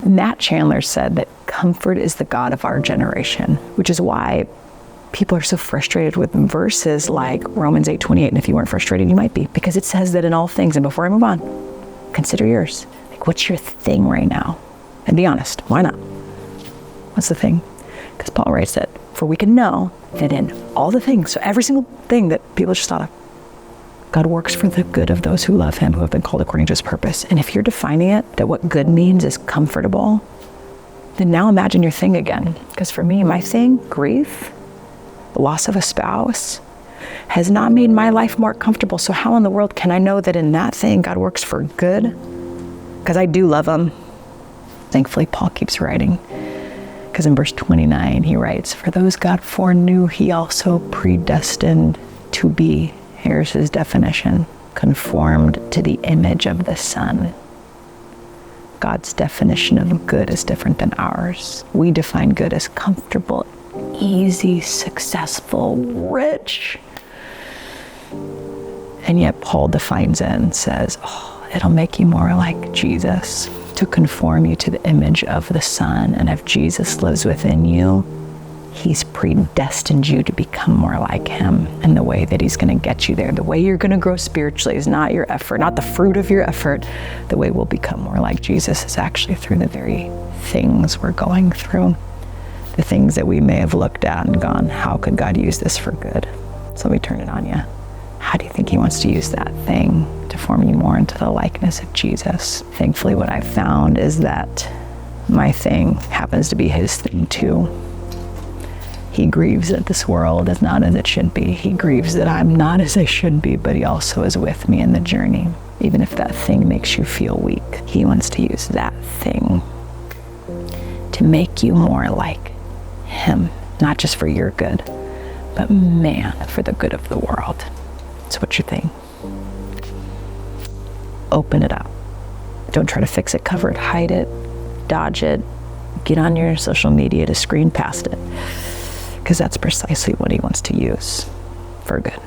Matt Chandler said that comfort is the God of our generation, which is why people are so frustrated with verses like Romans 8:28. And if you weren't frustrated, you might be, because it says that in all things, and before I move on, consider yours. Like, what's your thing right now? And be honest, why not? What's the thing? Because Paul writes that, for we can know that in all the things, so every single thing that people just thought of, God works for the good of those who love him, who have been called according to his purpose. And if you're defining it, that what good means is comfortable, then now imagine your thing again. Because for me, my thing, grief, the loss of a spouse, has not made my life more comfortable. So how in the world can I know that in that thing, God works for good? Because I do love him. Thankfully, Paul keeps writing. Because in verse 29, he writes, for those God foreknew, he also predestined to be, here's his definition, conformed to the image of the Son. God's definition of good is different than ours. We define good as comfortable, easy, successful, rich. And yet Paul defines it and says, it'll make you more like Jesus, to conform you to the image of the Son. And if Jesus lives within you, he's predestined you to become more like him. And the way that he's going to get you there, the way you're going to grow spiritually is not your effort, not the fruit of your effort. The way we'll become more like Jesus is actually through the very things we're going through. The things that we may have looked at and gone, how could God use this for good? So let me turn it on you. How do you think he wants to use that thing to form you more into the likeness of Jesus? Thankfully, what I've found is that my thing happens to be his thing too. He grieves that this world is not as it should be. He grieves that I'm not as I should be, but he also is with me in the journey. Even if that thing makes you feel weak, he wants to use that thing to make you more like him, not just for your good, but man, for the good of the world. So what's your thing? Open it up. Don't try to fix it, cover it, hide it, dodge it, get on your social media to screen past it, because that's precisely what he wants to use for good.